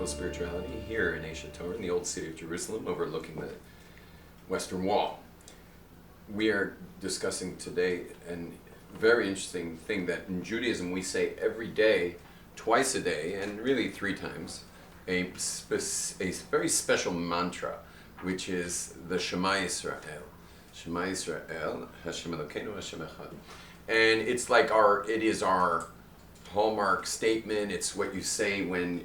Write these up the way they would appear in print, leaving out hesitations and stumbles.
Spirituality here in in the old city of Jerusalem, overlooking the Western Wall. We are discussing today a very interesting thing that in Judaism we say every day, twice a day, and really 3 times, a very special mantra, which is the Shema Israel. Shema Israel, Hashem Elokeinu, Hashem Echad. And it's like it is our hallmark statement. It's what you say when,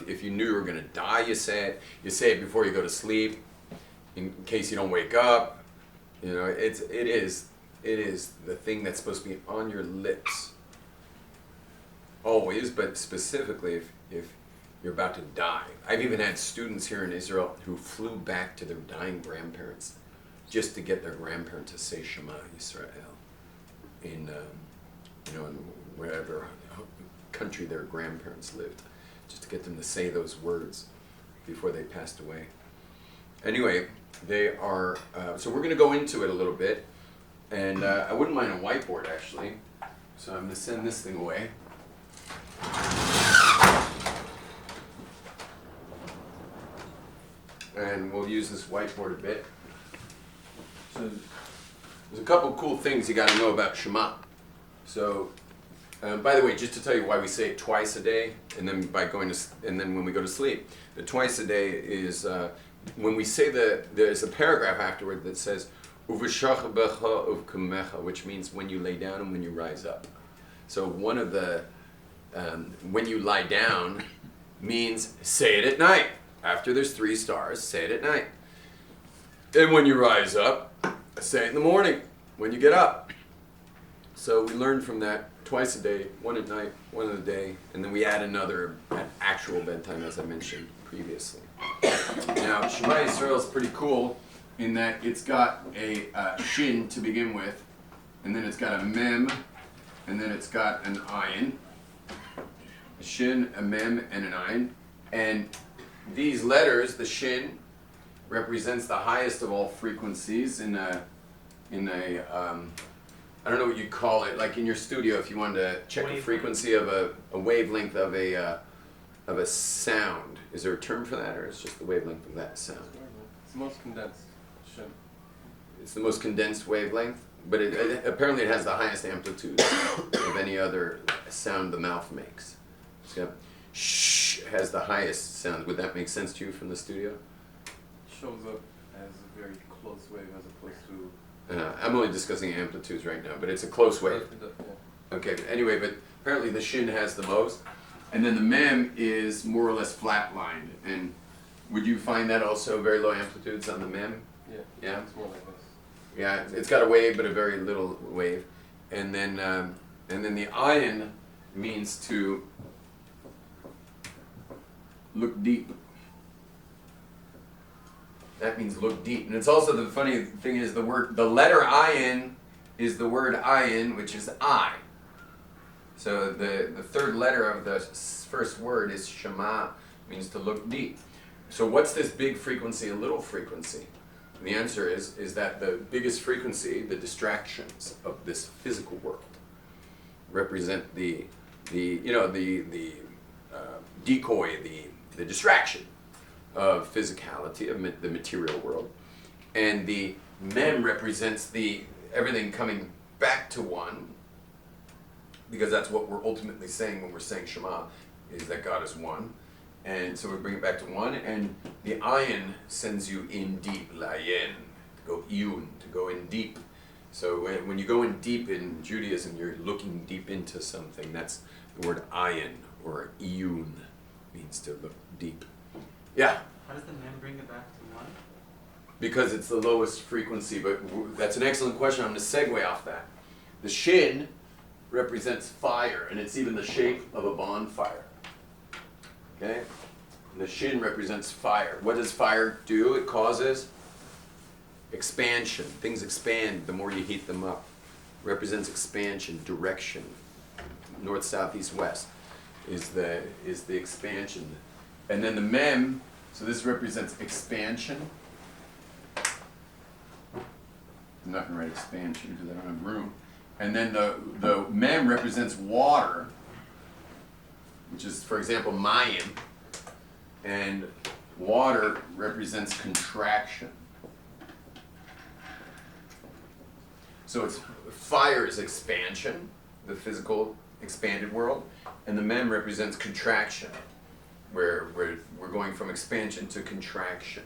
if you knew you were going to die, you say it. You say it before you go to sleep, in case you don't wake up. It is the thing that's supposed to be on your lips always, but specifically if you're about to die. I've even had students here in Israel who flew back to their dying grandparents just to get their grandparent to say Shema Israel in wherever country their grandparents lived, just to get them to say those words before they passed away. Anyway, they are, so we're going to go into it a little bit, and I wouldn't mind a whiteboard actually, so I'm going to send this thing away. And we'll use this whiteboard a bit. So there's a couple cool things you got to know about Shema. So, by the way, just to tell you why we say it twice a day, and then when we go to sleep, the twice a day is when we say there's a paragraph afterward that says "Uv'shach becha uv'kamecha," which means when you lay down and when you rise up. So one of the when you lie down means say it at night. After there's 3 stars, say it at night. And when you rise up, say it in the morning when you get up. So we learn from that twice a day, 1 at night, 1 in the day, and then we add another at actual bedtime, as I mentioned previously. Now, Shema Israel is pretty cool in that it's got a shin to begin with, and then it's got a mem, and then it's got an ayin. A shin, a mem, and an ayin. And these letters, the shin, represents the highest of all frequencies in a I don't know what you call it, like in your studio if you wanted to check the frequency of a wavelength of a sound. Is there a term for that, or is it just the wavelength of that sound? It's the most condensed. It's the most condensed wavelength, but apparently it has the highest amplitude of any other sound the mouth makes. So shh has the highest sound. Would that make sense to you from the studio? Shows up as a very close wave as opposed to... I'm only discussing amplitudes right now, but it's a close wave. Okay, but anyway, but apparently the shin has the most, and then the mem is more or less flatlined. And would you find that also very low amplitudes on the mem? Yeah. It's more like this. Yeah, it's got a wave, but a very little wave. And then the ayin means to look deep. That means look deep. And it's also, the funny thing is the letter ayin is the word ayin, which is I. So the third letter of the first word is Shema, means to look deep. So what's this big frequency and little frequency? And the answer is that the biggest frequency, the distractions of this physical world, represent the decoy, the distraction of physicality, of the material world. And the mem represents everything coming back to one, because that's what we're ultimately saying when we're saying Shema, is that God is one. And so we bring it back to one, and the ayin sends you in deep, layin, to go iyun, to go in deep. So when you go in deep in Judaism, you're looking deep into something. That's the word ayin, or iyun, means to look deep. Yeah? How does the mem bring it back to one? Because it's the lowest frequency, but that's an excellent question. I'm going to segue off that. The shin represents fire, and it's even the shape of a bonfire. Okay? And the shin represents fire. What does fire do? It causes expansion. Things expand the more you heat them up. Represents expansion, direction. North, south, east, west is the expansion. And then the mem, so this represents expansion. I'm not going to write expansion because I don't have room. And then the mem represents water, which is, for example, mayim. And water represents contraction. So it's fire is expansion, the physical expanded world, and the mem represents contraction, where we're going from expansion to contraction.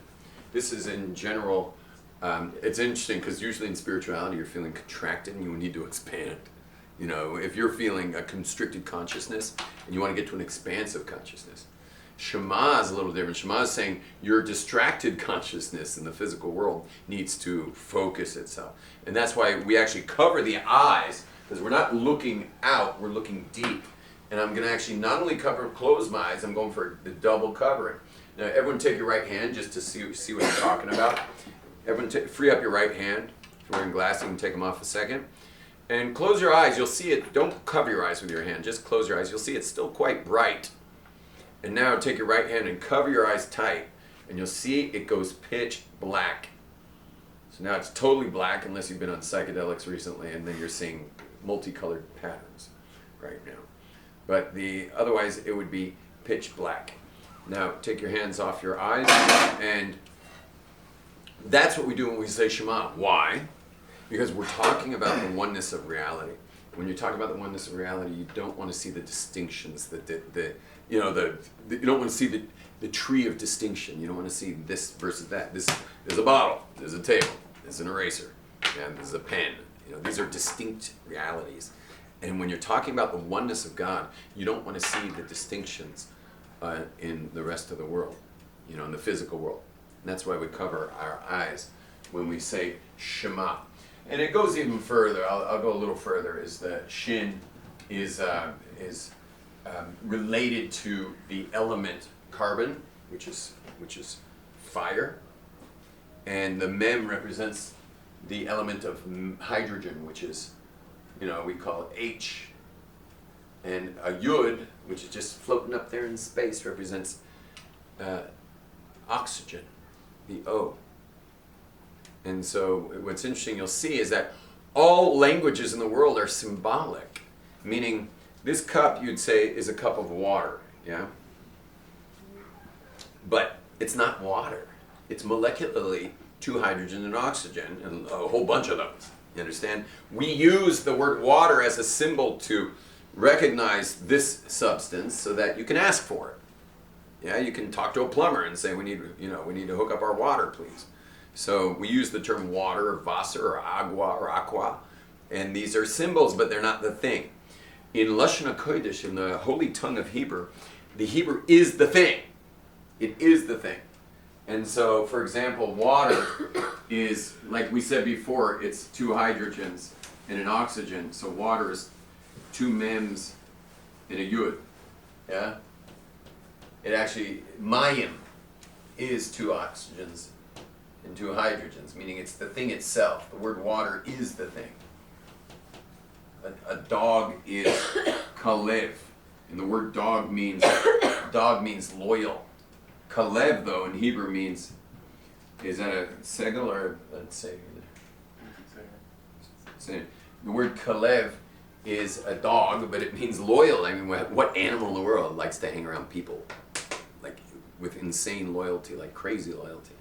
This is in general, it's interesting because usually in spirituality you're feeling contracted and you need to expand. You know, if you're feeling a constricted consciousness and you want to get to an expansive consciousness. Shema is a little different. Shema is saying your distracted consciousness in the physical world needs to focus itself. And that's why we actually cover the eyes, because we're not looking out, we're looking deep. And I'm going to actually not only close my eyes, I'm going for the double covering. Now everyone take your right hand just to see what I'm talking about. Everyone free up your right hand. If you're wearing glasses, you can take them off a second. And close your eyes, you'll see it. Don't cover your eyes with your hand, just close your eyes. You'll see it's still quite bright. And now take your right hand and cover your eyes tight, and you'll see it goes pitch black. So now it's totally black unless you've been on psychedelics recently, and then you're seeing multicolored patterns right now. But otherwise it would be pitch black. Now take your hands off your eyes, and that's what we do when we say Shema. Why? Because we're talking about the oneness of reality. When you're talking about the oneness of reality, you don't want to see the distinctions, you don't want to see the tree of distinction. You don't want to see this versus that. There's a bottle, there's a table, there's an eraser, and there's a pen. These are distinct realities. And when you're talking about the oneness of God, you don't want to see the distinctions in the rest of the world, in the physical world. And that's why we cover our eyes when we say Shema. And it goes even further. I'll go a little further. Is the Shin is related to the element carbon, which is fire, and the Mem represents the element of hydrogen, which is, we call it H, and a Yud, which is just floating up there in space, represents oxygen, the O. And so what's interesting you'll see is that all languages in the world are symbolic, meaning this cup, you'd say, is a cup of water, yeah? But it's not water. It's molecularly 2 hydrogen and oxygen, and a whole bunch of those, you understand? We use the word water as a symbol to recognize this substance so that you can ask for it. Yeah, you can talk to a plumber and say, we need to hook up our water, please. So we use the term water, or Wasser, or agua, or aqua, and these are symbols, but they're not the thing. In Lashon HaKodesh, in the holy tongue of Hebrew, the Hebrew is the thing. It is the thing. And so, for example, water is, like we said before, it's 2 hydrogens and an oxygen. So water is 2 mems and a yud. Yeah? It actually, mayim is 2 oxygens and 2 hydrogens, meaning it's the thing itself. The word water is the thing. A dog is kalev, and the word dog means loyal. Kalev, though, in Hebrew means, is that a segel or a segel? The word kalev is a dog, but it means loyal. I mean, what animal in the world likes to hang around people, like with insane loyalty, like crazy loyalty?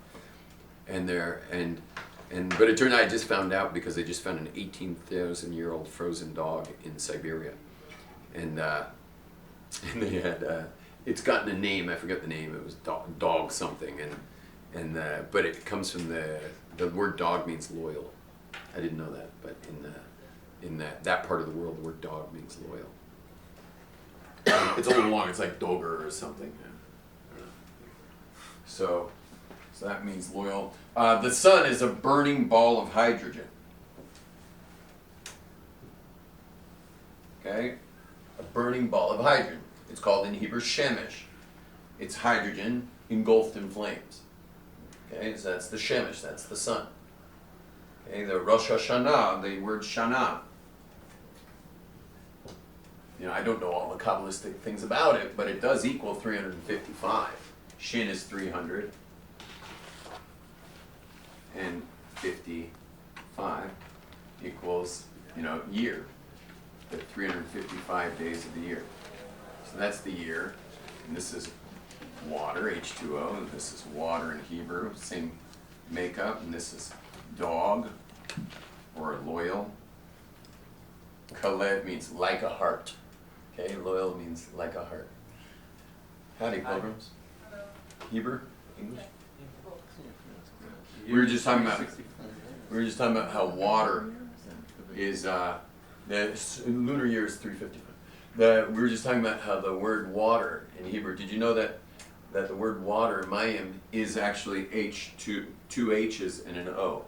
But it turned out, I just found out because they just found an 18,000-year-old frozen dog in Siberia, and they had it's gotten a name. I forget the name. It was dog something, but it comes from the word dog means loyal. I didn't know that, but in that part of the world, the word dog means loyal. It's a little long. It's like dogger or something. I don't know. So that means loyal. The sun is a burning ball of hydrogen. Okay? A burning ball of hydrogen. It's called in Hebrew shemesh. It's hydrogen engulfed in flames. Okay? So that's the shemesh, that's the sun. Okay, the Rosh Hashanah, the word Shana. I don't know all the Kabbalistic things about it, but it does equal 355. Shin is 300. And 55 equals, year. The 355 days of the year. So that's the year. And this is water, H2O. And this is water in Hebrew, same makeup. And this is dog or loyal. Kalev means like a heart. Okay, loyal means like a heart. Howdy, pilgrims. Hebrew? English? We were just talking about how water is the lunar year is 355. We were just talking about how the word water in Hebrew. Did you know that the word water in Mayim is actually two H's and an O?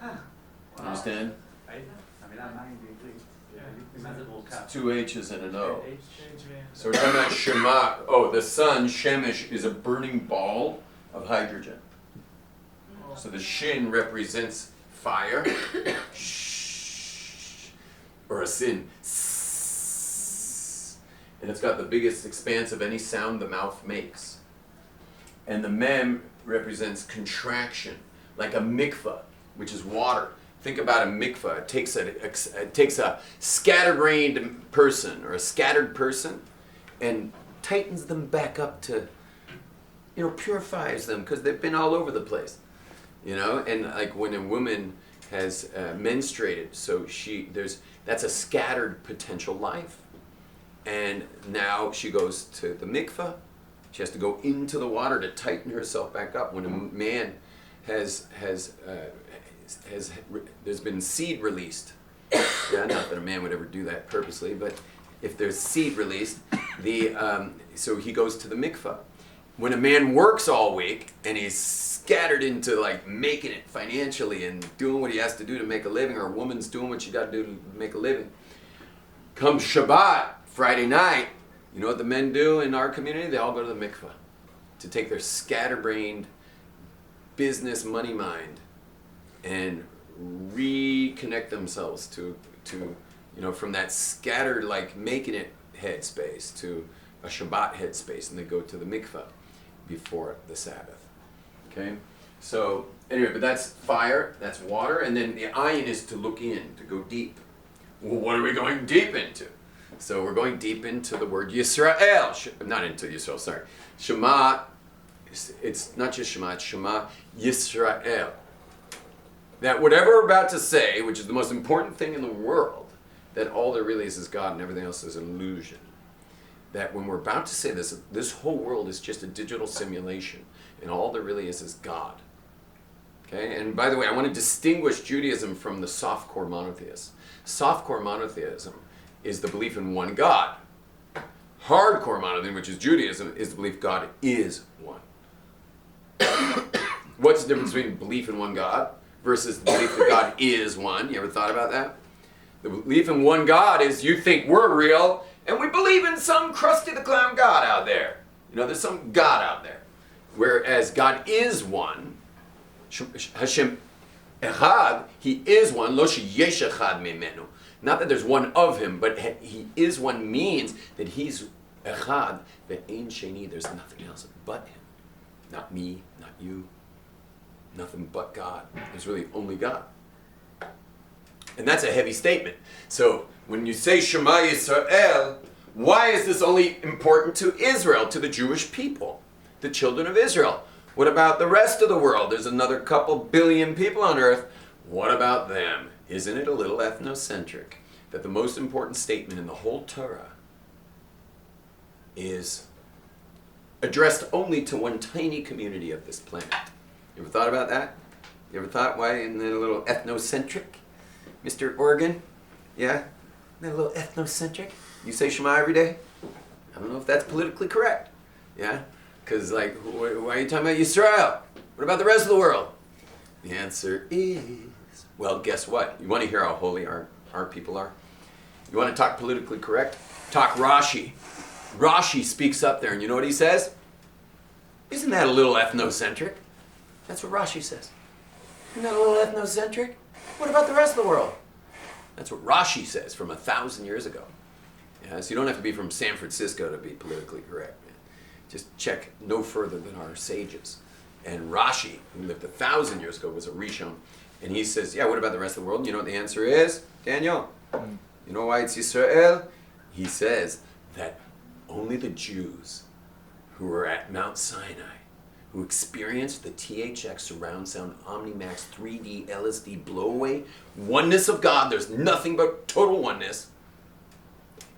Huh. Wow. Understand? I mean, I'm 90 degrees. It's two H's and an O. So we're talking about Shema. Oh, the sun, Shemesh, is a burning ball of hydrogen. So the shin represents fire, or a sin, and it's got the biggest expanse of any sound the mouth makes. And the mem represents contraction, like a mikvah, which is water. Think about a mikvah. It takes a scatterbrained person or a scattered person and tightens them back up to, purifies them because they've been all over the place. And like when a woman has menstruated, so that's a scattered potential life. And now she goes to the mikvah. She has to go into the water to tighten herself back up. When a man there's been seed released. Yeah, not that a man would ever do that purposely, but if there's seed released, so he goes to the mikvah. When a man works all week and he's scattered into like making it financially and doing what he has to do to make a living, or a woman's doing what she got to do to make a living, come Shabbat, Friday night, you know what the men do in our community? They all go to the mikvah to take their scatterbrained business money mind and reconnect themselves to from that scattered like making it headspace to a Shabbat headspace, and they go to the mikvah before the Sabbath. Okay? So anyway, but that's fire, that's water, and then the ayin is to look in, to go deep. Well, what are we going deep into? So we're going deep into the word Yisrael. Not into Yisrael, sorry. Shema, it's not just Shema, it's Shema Yisrael. That whatever we're about to say, which is the most important thing in the world, that all there really is God and everything else is an illusion. That when we're about to say this whole world is just a digital simulation, and all there really is God. Okay? And by the way, I want to distinguish Judaism from the softcore monotheists. Softcore monotheism is the belief in one God. Hardcore monotheism, which is Judaism, is the belief God is one. What's the difference between belief in one God versus the belief that God is one? You ever thought about that? The belief in one God is you think we're real, and we believe in some Krusty the Clown God out there. There's some God out there. Whereas God is one, Hashem Echad, He is one, lo sheyesh echad memenu. Not that there's one of Him, but He is one means that He's Echad, ve'ein sheni, there's nothing else but Him. Not me, not you, nothing but God. There's really only God. And that's a heavy statement. So when you say Shema Israel, why is this only important to Israel, to the Jewish people, the children of Israel? What about the rest of the world? There's another couple billion people on earth. What about them? Isn't it a little ethnocentric that the most important statement in the whole Torah is addressed only to one tiny community of this planet? You ever thought about that? You ever thought why isn't it a little ethnocentric? Mr. Oregon? Yeah? Isn't that a little ethnocentric? You say Shema every day? I don't know if that's politically correct. Yeah? Because, why are you talking about Yisrael? What about the rest of the world? The answer is, well, guess what? You want to hear how holy our people are? You want to talk politically correct? Talk Rashi. Rashi speaks up there, and you know what he says? Isn't that a little ethnocentric? That's what Rashi says. Isn't that a little ethnocentric? What about the rest of the world? That's what Rashi says from 1,000 years ago. Yeah, so you don't have to be from San Francisco to be politically correct. Man. Just check no further than our sages. And Rashi, who lived 1,000 years ago, was a Rishon. And he says, yeah, what about the rest of the world? And you know what the answer is, Daniel? You know why it's Yisrael? He says that only the Jews who were at Mount Sinai, who experienced the THX surround sound Omnimax 3D LSD blowaway oneness of God, there's nothing but total oneness,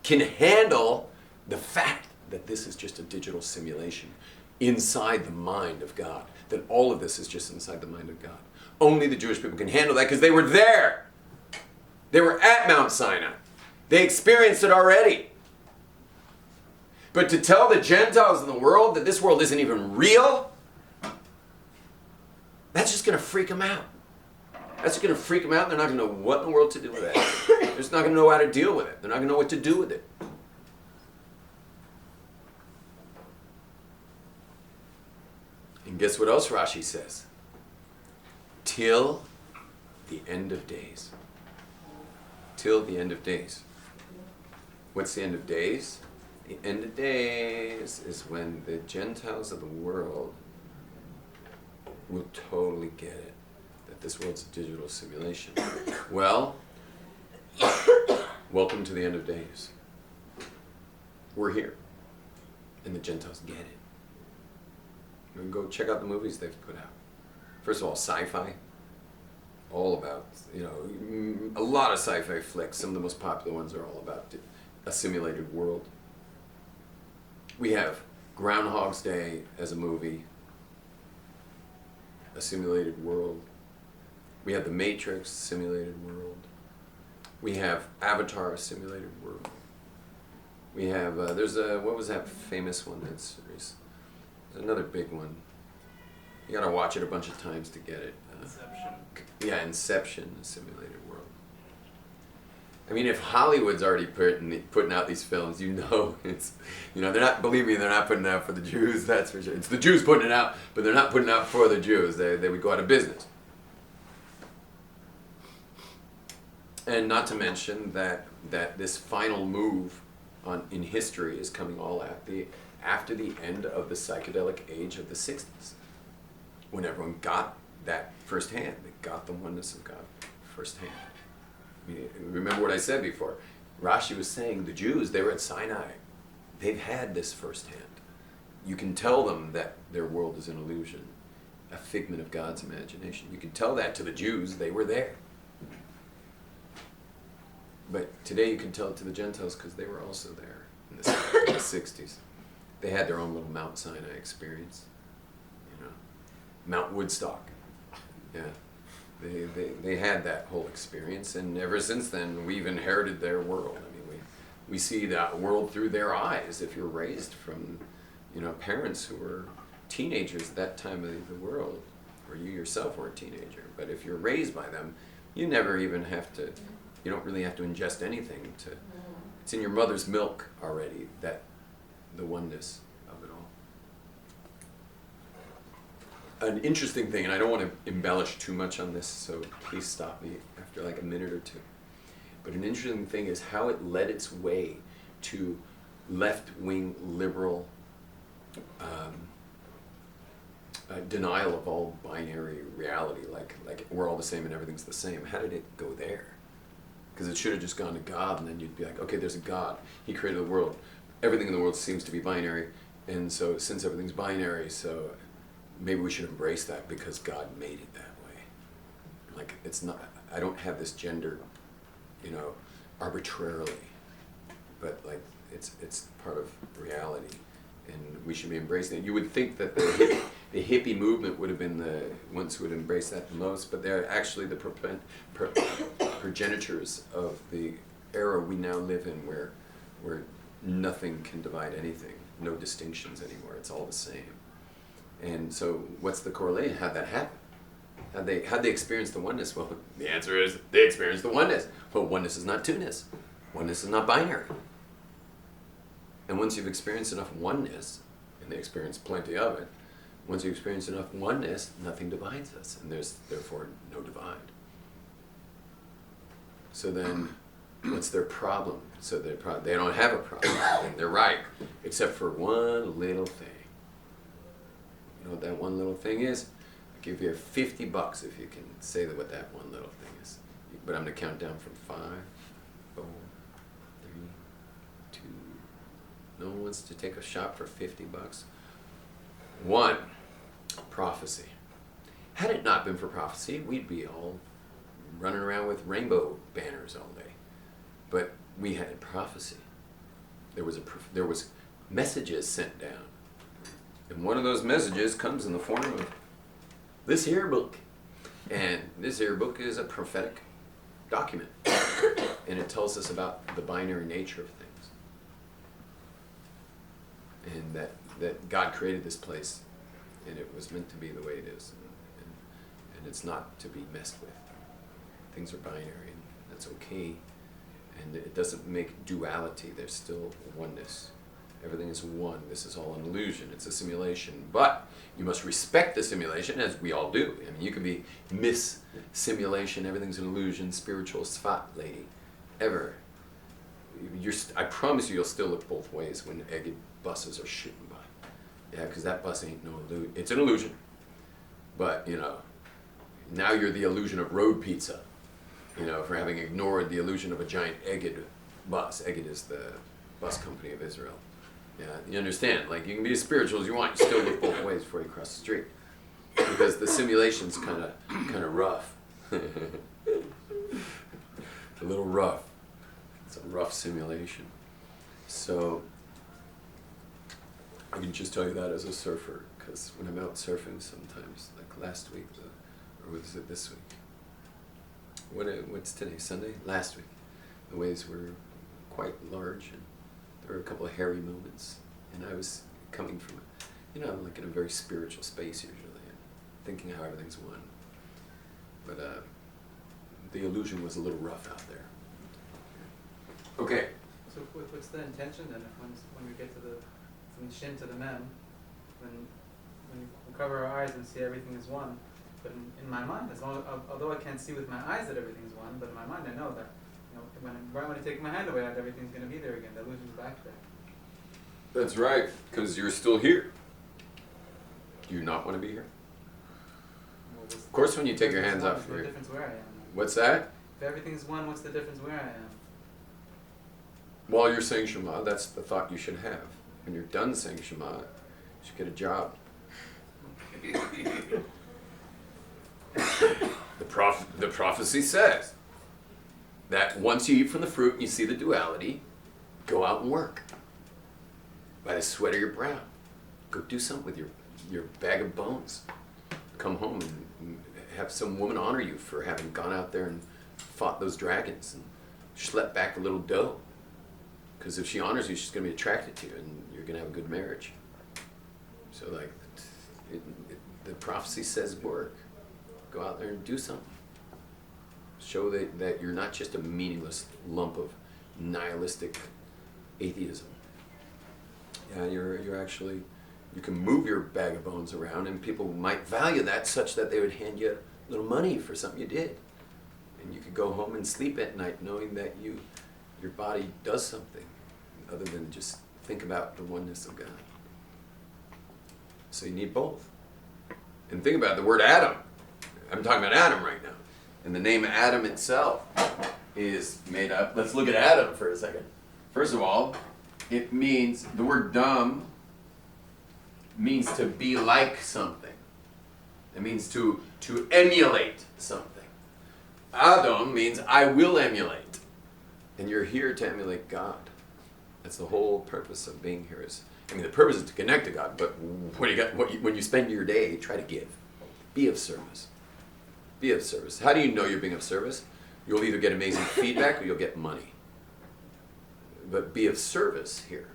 can handle the fact that this is just a digital simulation inside the mind of God, that all of this is just inside the mind of God. Only the Jewish people can handle that because they were there. They were at Mount Sinai. They experienced it already. But to tell the Gentiles in the world that this world isn't even real, that's just going to freak them out. That's just going to freak them out. They're not going to know what in the world to do with it. They're just not going to know how to deal with it. They're not going to know what to do with it. And guess what else Rashi says? Till the end of days. Till the end of days. What's the end of days? The end of days is when the Gentiles of the world will totally get it, that this world's a digital simulation. Well, welcome to the end of days. We're here, and the Gentiles get it. You can go check out the movies they've put out. First of all, sci-fi, all about, a lot of sci-fi flicks. Some of the most popular ones are all about a simulated world. We have Groundhog's Day as a movie, a simulated world. We have The Matrix, simulated world. We have Avatar, a simulated world. We have, what was that famous one that's, there's another big one. You gotta watch it a bunch of times to get it. Inception. Yeah, Inception, a simulated world. I mean, if Hollywood's already putting out these films, it's, they're not, believe me, they're not putting it out for the Jews, that's for sure. It's the Jews putting it out, but they're not putting it out for the Jews. They would go out of business. And not to mention that this final move in history is coming all after the end of the psychedelic age of the 60s, when everyone got that firsthand. They got the oneness of God firsthand. I mean, remember what I said before. Rashi was saying the Jews, they were at Sinai. They've had this firsthand. You can tell them that their world is an illusion, a figment of God's imagination. You can tell that to the Jews, they were there. But today you can tell it to the Gentiles because they were also there in the 60s. They had their own little Mount Sinai experience. Mount Woodstock. Yeah. They had that whole experience, and ever since then we've inherited their world. I mean, we see that world through their eyes. If you're raised from, parents who were teenagers at that time of the world, or you yourself were a teenager, but if you're raised by them, you never even have to, you don't really have to ingest anything it's in your mother's milk already, that the oneness of it all. An interesting thing, and I don't want to embellish too much on this, so please stop me after like a minute or two. But an interesting thing is how it led its way to left-wing liberal denial of all binary reality, like we're all the same and everything's the same. How did it go there? Because it should have just gone to God, and then you'd be like, okay, there's a God. He created the world. Everything in the world seems to be binary, and so since everything's binary, so maybe we should embrace that because God made it that way. Like, it's not, I don't have this gender, arbitrarily, but like it's part of reality, and we should be embracing it. You would think that the hippie movement would have been the ones who would embrace that the most, but they're actually the progenitors of the era we now live in, where nothing can divide anything, no distinctions anymore. It's all the same. And so, what's the correlation? How'd that happen? How'd they experience the oneness? Well, the answer is they experienced the oneness. Well, oneness is not two-ness. Oneness is not binary. And once you've experienced enough oneness, and they experience plenty of it, Once you experience enough oneness, nothing divides us, and there's therefore no divide. So then, what's their problem? So they don't have a problem, and they're right, except for one little thing. You know what that one little thing is? I'll give you $50 if you can say what that one little thing is. But I'm going to count down from 5, 4, 3, 2. No one wants to take a shot for $50. 1, prophecy. Had it not been for prophecy, we'd be all running around with rainbow banners all day. But we had prophecy. There was messages sent down. And one of those messages comes in the form of this here book. And this here book is a prophetic document. And it tells us about the binary nature of things. And that God created this place, and it was meant to be the way it is. And it's not to be messed with. Things are binary, and that's okay. And it doesn't make duality. There's still oneness. Everything is one. This is all an illusion. It's a simulation. But you must respect the simulation, as we all do. I mean, you can be simulation. Everything's an illusion. Spiritual svat lady. Ever. I promise you'll still look both ways when egged buses are shooting by. Yeah, because that bus ain't no illusion. It's an illusion. But, now you're the illusion of road pizza. For having ignored the illusion of a giant egged bus. Egged is the bus company of Israel. Yeah, you understand? Like, you can be as spiritual as you want. You still look both ways before you cross the street, because the simulation's kind of rough. A little rough. It's a rough simulation. So I can just tell you that as a surfer, because when I'm out surfing, sometimes, like last week, or was it this week? What's today? Sunday? Last week, the waves were quite large, and there were a couple of hairy moments, and I was coming from, like in a very spiritual space usually, and thinking how everything's one. But the illusion was a little rough out there. Okay. So what's the intention then? When we get from the shin to the mem, when we cover our eyes and see everything is one, but in my mind, although I can't see with my eyes that everything's one, but in my mind I know that. Right when I take my hand away, everything's going to be there again. The illusion's back there. That's right, because you're still here. Do you not want to be here? Well, Of course, when you take your hands off what's the here. difference where I am? What's that? If everything's one, what's the difference where I am? While you're saying Shema, that's the thought you should have. When you're done saying Shema, you should get a job. The prophecy says that once you eat from the fruit and you see the duality, go out and work. By the sweat of your brow. Go do something with your bag of bones. Come home and have some woman honor you for having gone out there and fought those dragons and schlepped back a little dough. Because if she honors you, she's going to be attracted to you, and you're going to have a good marriage. So, the prophecy says work. Go out there and do something. Show that you're not just a meaningless lump of nihilistic atheism. Yeah, you're actually, you can move your bag of bones around, and people might value that such that they would hand you a little money for something you did. And you could go home and sleep at night knowing that your body does something other than just think about the oneness of God. So you need both. And think about the word Adam. I'm talking about Adam right now. And the name Adam itself is made up. Let's look at Adam for a second. First of all, it means, the word dumb means to be like something. It means to emulate something. Adam means I will emulate. And you're here to emulate God. That's the whole purpose of being here. The purpose is to connect to God, but when you spend your day, try to give. Be of service. Be of service. How do you know you're being of service? You'll either get amazing feedback or you'll get money. But be of service here.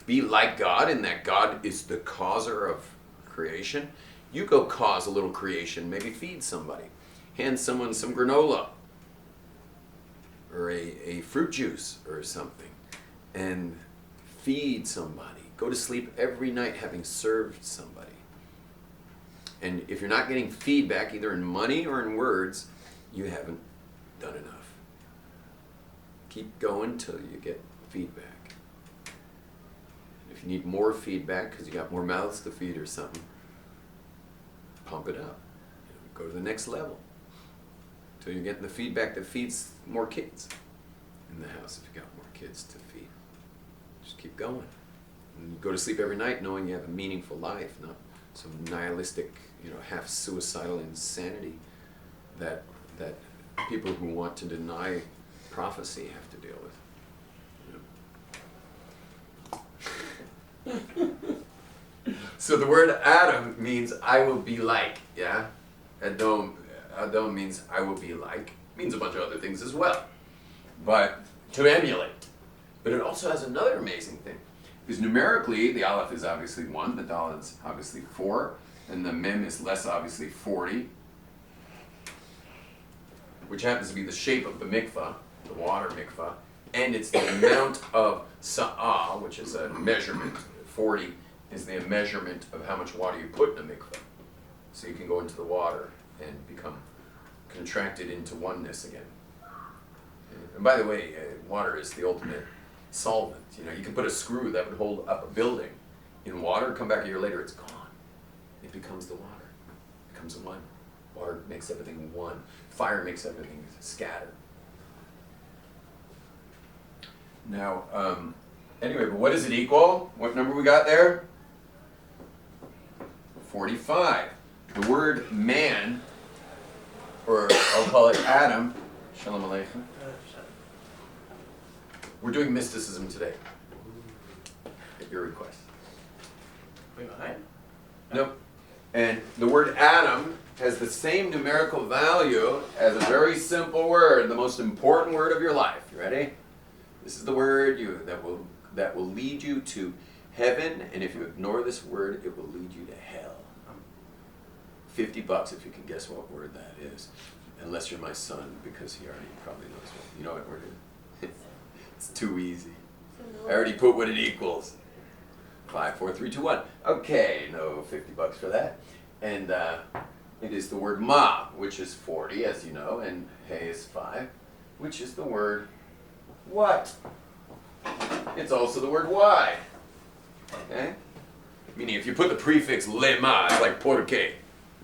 Be like God in that God is the causer of creation. You go cause a little creation, maybe feed somebody. Hand someone some granola or a fruit juice or something, and feed somebody. Go to sleep every night having served somebody. And if you're not getting feedback, either in money or in words, you haven't done enough. Keep going till you get feedback. If you need more feedback because you got more mouths to feed or something, pump it up. Go to the next level till you're getting the feedback that feeds more kids in the house. If you got more kids to feed, just keep going. And you go to sleep every night knowing you have a meaningful life, not some nihilistic, half suicidal insanity that people who want to deny prophecy have to deal with. So the word Adam means I will be like, yeah? Adam means I will be like. Means a bunch of other things as well. But to emulate. But it also has another amazing thing. Because numerically, the Aleph is obviously 1, the Dal is obviously 4, and the Mem is less obviously 40, which happens to be the shape of the mikvah, the water mikvah, and it's the amount of sa'ah, which is a measurement. 40 is the measurement of how much water you put in a mikvah. So you can go into the water and become contracted into oneness again. And by the way, water is the ultimate solvent. You can put a screw that would hold up a building in water, come back a year later, it's gone. It becomes the water. It becomes one. Water makes everything one. Fire makes everything scatter. Now, anyway, but what does it equal? What number we got there? 45. The word man, or I'll call it Adam, Shalom Aleichem. We're doing mysticism today, at your request. Wait, behind? Nope. And the word Adam has the same numerical value as a very simple word, the most important word of your life. You ready? This is the word that will lead you to heaven, and if you ignore this word, it will lead you to hell. $50 if you can guess what word that is. Unless you're my son, because he already probably knows what. You know what word it is? It's too easy. I already put what it equals. 5, 4, 3, 2, 1. Okay, no $50 for that. And it is the word ma, which is 40, as you know, and hey is 5, which is the word what. It's also the word why. Okay? Meaning if you put the prefix lema, it's like porque.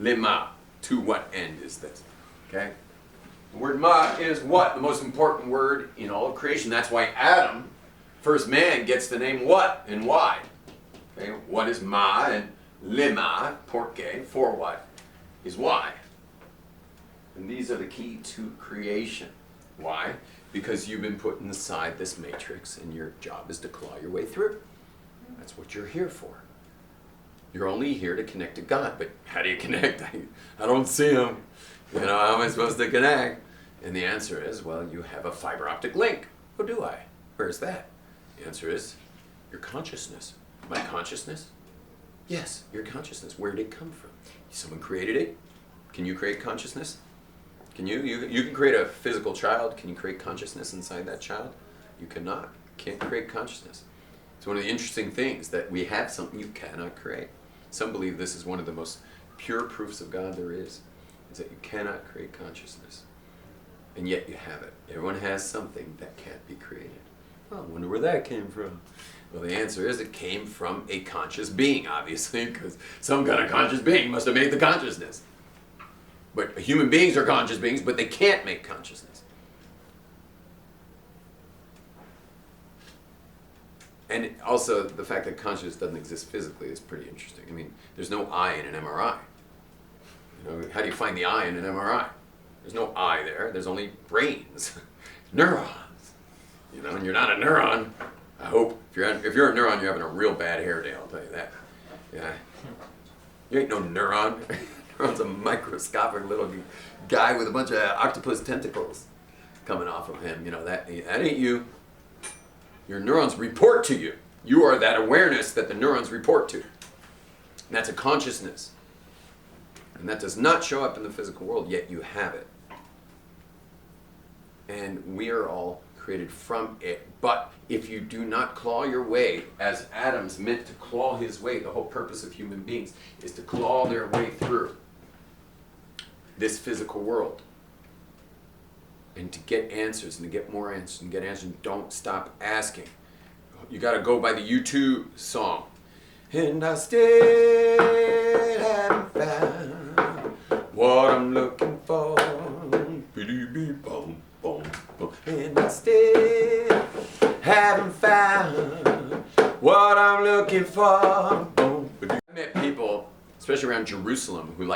Lema. To what end is this? Okay? The word ma is what? The most important word in all of creation. That's why Adam, first man, gets the name what and why. Okay? What is ma and lema, porque, for what, is why. And these are the key to creation. Why? Because you've been put inside this matrix and your job is to claw your way through. That's what you're here for. You're only here to connect to God. But how do you connect? I don't see him. How am I supposed to connect? And the answer is, well, you have a fiber optic link. Oh, do I? Where's that? The answer is your consciousness. My consciousness? Yes, your consciousness. Where did it come from? Someone created it. Can you create consciousness? Can you? You can create a physical child. Can you create consciousness inside that child? You cannot. Can't create consciousness. It's one of the interesting things that we have something you cannot create. Some believe this is one of the most pure proofs of God there is that you cannot create consciousness. And yet you have it. Everyone has something that can't be created. Well, I wonder where that came from. Well, the answer is it came from a conscious being, obviously, because some kind of conscious being must have made the consciousness. But human beings are conscious beings, but they can't make consciousness. And also, the fact that consciousness doesn't exist physically is pretty interesting. I mean, there's no eye in an MRI. How do you find the eye in an MRI? There's no eye there. There's only brains, neurons. And you're not a neuron. I hope. If you're a neuron, you're having a real bad hair day. I'll tell you that. Yeah. You ain't no neuron. Neuron's a microscopic little guy with a bunch of octopus tentacles coming off of him. That ain't you. Your neurons report to you. You are that awareness that the neurons report to. And that's a consciousness. And that does not show up in the physical world, yet you have it. And we are all created from it. But if you do not claw your way, as Adam's meant to claw his way, the whole purpose of human beings is to claw their way through this physical world. And to get answers, and to get more answers, and get answers, and don't stop asking. You got to go by the U2 song. And I still haven't found what I'm looking for. And I still haven't found what I'm looking for. I met people, especially around Jerusalem, who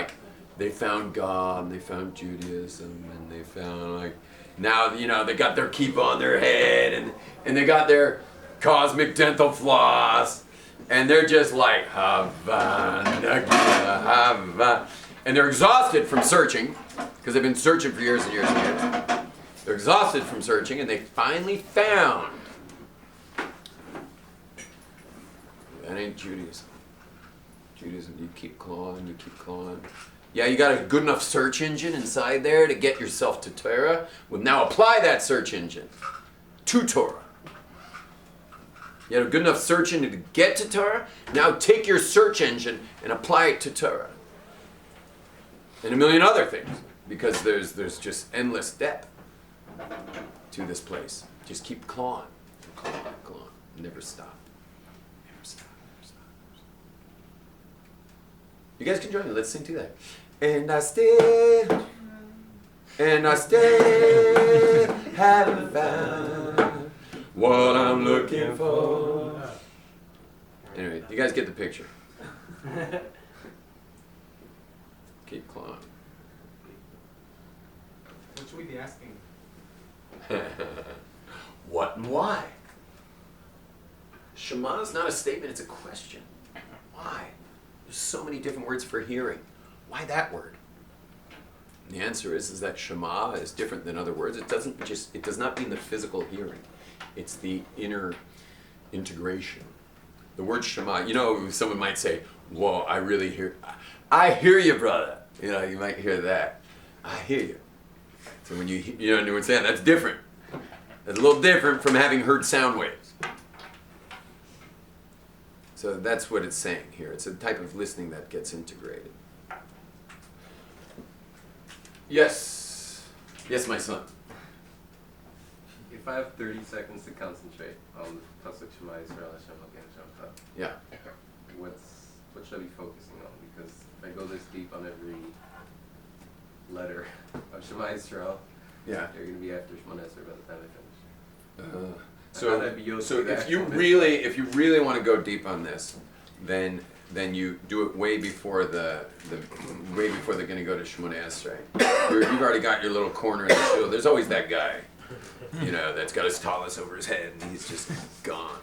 they found God, and they found Judaism, and they found now, they got their kippah on their head, and they got their cosmic dental floss, and they're just like, Havana, Havana. And they're exhausted from searching, because they've been searching for years and years and years. They're exhausted from searching, and they finally found. That ain't Judaism. Judaism, you keep clawing, you keep clawing. Yeah, you got a good enough search engine inside there to get yourself to Torah. Well, now apply that search engine to Torah. You had a good enough search engine to get to Torah. Now take your search engine and apply it to Torah. And a million other things. Because there's just endless depth to this place. Just keep clawing. Clawing, clawing. Never stop. Never stop, never stop, never stop. You guys can join me. Let's sing to that. And I still haven't found what I'm looking for. Anyway, you guys get the picture. Keep clawing. What should we be asking? What and why? Shema is not a statement, it's a question. Why? There's so many different words for hearing. Why that word? And the answer is that Shema is different than other words. It does not mean the physical hearing. It's the inner integration. The word Shema, someone might say, whoa, I hear you, brother. You might hear that. I hear you. So when you know what I'm saying, that's different. It's a little different from having heard sound waves. So that's what it's saying here. It's a type of listening that gets integrated. Yes. Yes, my son. If I have 30 seconds to concentrate on the Pasuk Shema Israel Hashem Elokeinu Hashem Echad, Yeah. what should I be focusing on? Because if I go this deep on every letter of Shema Israel, Yeah. you're going to be after Shema Israel by the time I finish. So if you really want to go deep on this, then you do it way before they're going to go to Shemona Esrei. You've already got your little corner in the shul. There's always that guy, that's got his tallis over his head and he's just gone,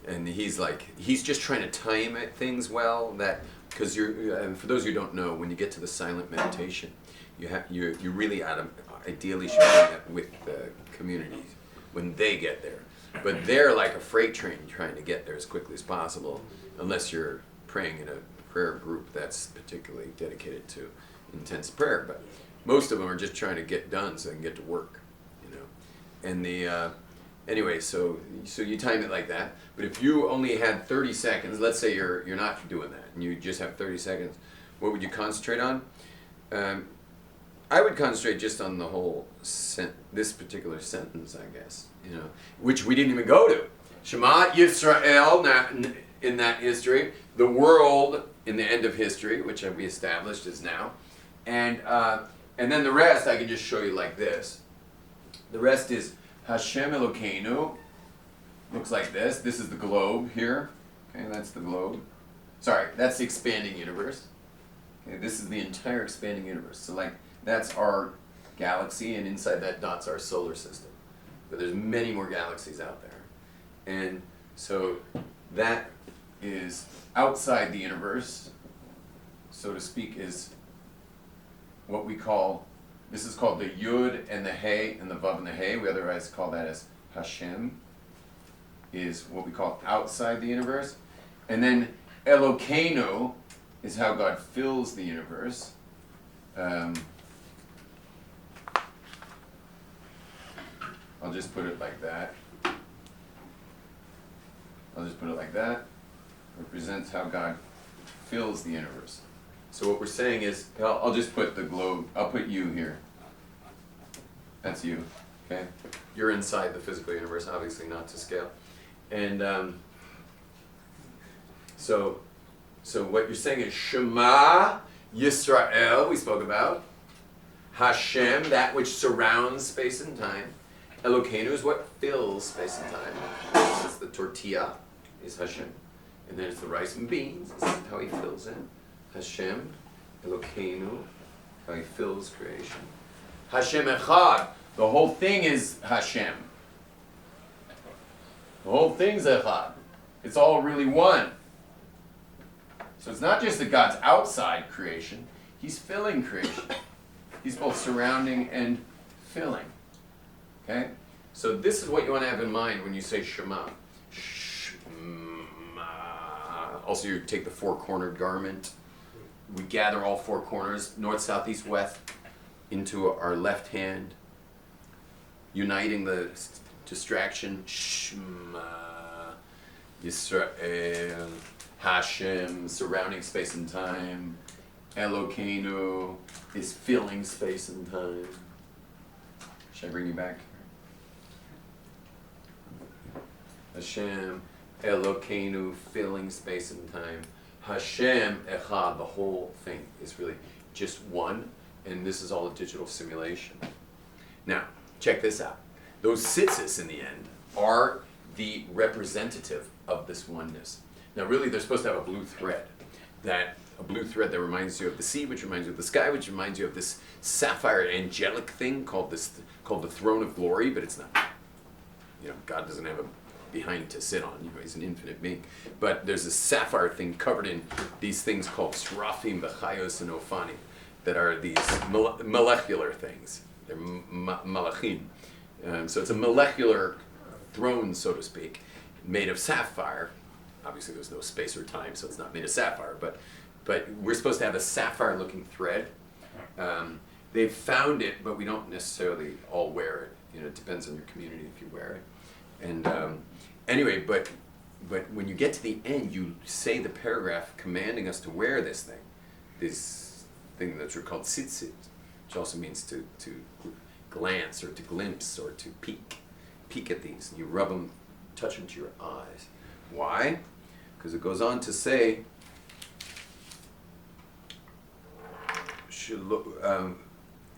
and he's just trying to time things well. Because for those who don't know, when you get to the silent meditation, you really ideally should do that with the communities when they get there. But they're like a freight train trying to get there as quickly as possible, unless you're praying in a prayer group that's particularly dedicated to intense prayer. But most of them are just trying to get done so they can get to work, And anyway, so you time it like that. But if you only had 30 seconds, let's say you're not doing that, and you just have 30 seconds, what would you concentrate on? I would concentrate just on the whole this particular sentence, I guess, which we didn't even go to. Shema Israel, in that history, the world in the end of history, which we established is now, and then the rest I can just show you like this. The rest is Hashem Elokeinu. Looks like this. This is the globe here. Okay, that's the globe. Sorry, that's the expanding universe. Okay, this is the entire expanding universe. So that's our galaxy, and inside that dot's our solar system. But there's many more galaxies out there. And so that is outside the universe, so to speak, is what we call, this is called the Yud and the Hey and the Vav and the Hey. We otherwise call that as Hashem, is what we call outside the universe. And then Elokeinu is how God fills the universe. I'll just put it like that. I'll just put it like that. Represents how God fills the universe. So what we're saying is, I'll just put the globe, I'll put you here. That's you, okay? You're inside the physical universe, obviously not to scale. And so what you're saying is Shema Israel, we spoke about. Hashem, that which surrounds space and time. Elokeinu is what fills space and time. This is the tortilla, is Hashem. And then it's the rice and beans, this is how he fills it. Hashem, Elokeinu, how he fills creation. Hashem Echad, the whole thing is Hashem. The whole thing's Echad. It's all really one. So it's not just that God's outside creation, he's filling creation. He's both surrounding and filling. Okay? So this is what you want to have in mind when you say Shema. Shema. Also, you take the four-cornered garment. We gather all four corners, north, south, east, west, into our left hand, uniting the distraction. Shema Israel, Hashem, surrounding space and time. Elokeinu is filling space and time. Should I bring you back? Hashem, Elokeinu, filling space and time. Hashem, Echad, the whole thing is really just one, and this is all a digital simulation. Now, check this out. Those tzitzis in the end are the representative of this oneness. Now, really, they're supposed to have a blue thread that reminds you of the sea, which reminds you of the sky, which reminds you of this sapphire angelic thing called the throne of glory, but it's not. You know, God doesn't have a behind to sit on. You know, he's an infinite being. But there's a sapphire thing covered in these things called srafim, bechayos, and ophani, that are these molecular things. They're malachim. So it's a molecular throne, so to speak, made of sapphire. Obviously, there's no space or time, so it's not made of sapphire. But we're supposed to have a sapphire-looking thread. They've found it, but we don't necessarily all wear it. You know, it depends on your community if you wear it. And anyway, but when you get to the end, you say the paragraph commanding us to wear this thing that's called tzitzit, which also means to glance or to glimpse or to peek at these. You rub them, touch them to your eyes. Why? Because it goes on to say,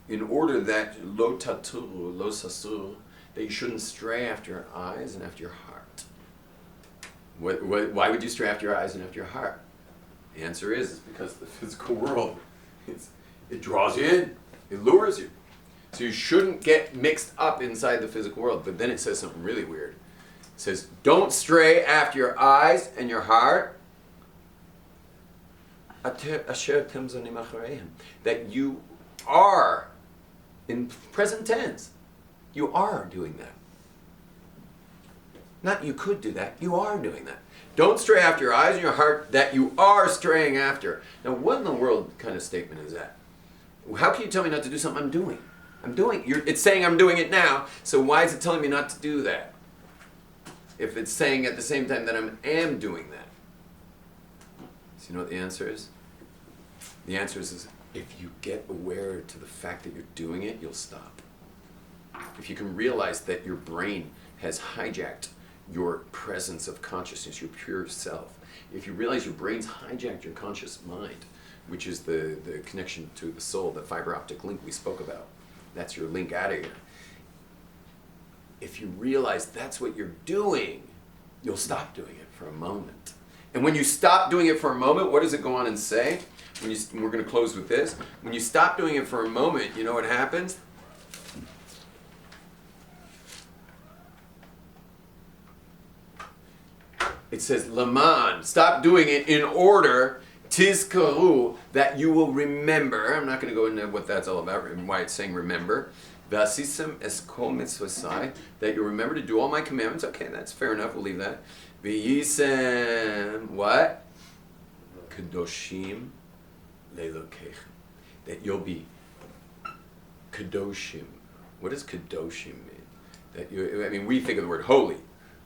in order that lo taturu, lo sasur, that you shouldn't stray after your eyes and after your heart. Why would you stray after your eyes and after your heart? The answer is because the physical world, it draws you in, it lures you. So you shouldn't get mixed up inside the physical world. But then it says something really weird. It says, don't stray after your eyes and your heart. That you are, in present tense, you are doing that. Not you could do that, you are doing that. Don't stray after your eyes and your heart that you are straying after. Now, what in the world kind of statement is that? How can you tell me not to do something I'm doing? It's saying I'm doing it now, so why is it telling me not to do that? If it's saying at the same time that I am doing that. So you know what the answer is? The answer is if you get aware to the fact that you're doing it, you'll stop. If you can realize that your brain has hijacked your presence of consciousness, your pure self. If you realize your brain's hijacked your conscious mind, which is the connection to the soul, the fiber optic link we spoke about. That's your link out of here. If you realize that's what you're doing, you'll stop doing it for a moment. And when you stop doing it for a moment, what does it go on and say? We're going to close with this. When you stop doing it for a moment, you know what happens? It says, Laman, stop doing it in order, tizkaru, that you will remember. I'm not going to go into what that's all about and why it's saying remember. V'asisem es kol mitzvasai, that you remember to do all my commandments. Okay, that's fair enough, we'll leave that. V'yisem, what? Kadoshim leilokechem, that you'll be kadoshim. What does kadoshim mean? That you, I mean, we think of the word holy,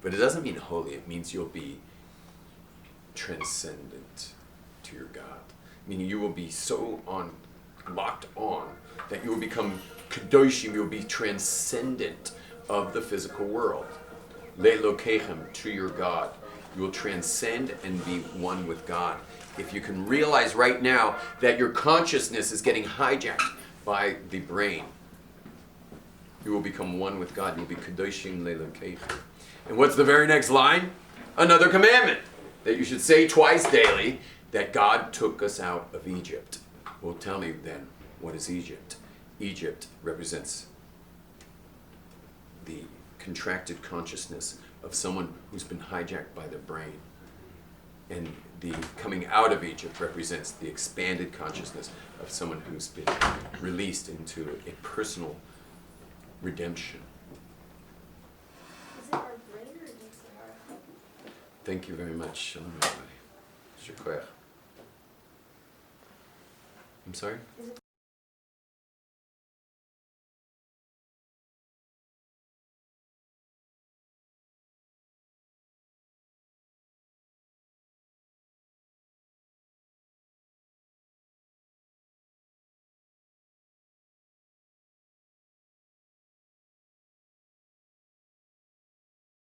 but it doesn't mean holy. It means you'll be transcendent to your God. Meaning you will be so locked on, that you will become kadoshim, you will be transcendent of the physical world. Le'elokechem, to your God. You will transcend and be one with God. If you can realize right now that your consciousness is getting hijacked by the brain, you will become one with God. You'll be kadoshim le'elokechem. And what's the very next line? Another commandment that you should say twice daily, that God took us out of Egypt. Well, tell me then, what is Egypt? Egypt represents the contracted consciousness of someone who's been hijacked by the brain. And the coming out of Egypt represents the expanded consciousness of someone who's been released into a personal redemption. Is it our brain or yisrael? Thank you very much. Shalom, everybody. Shukr. I'm sorry? Is it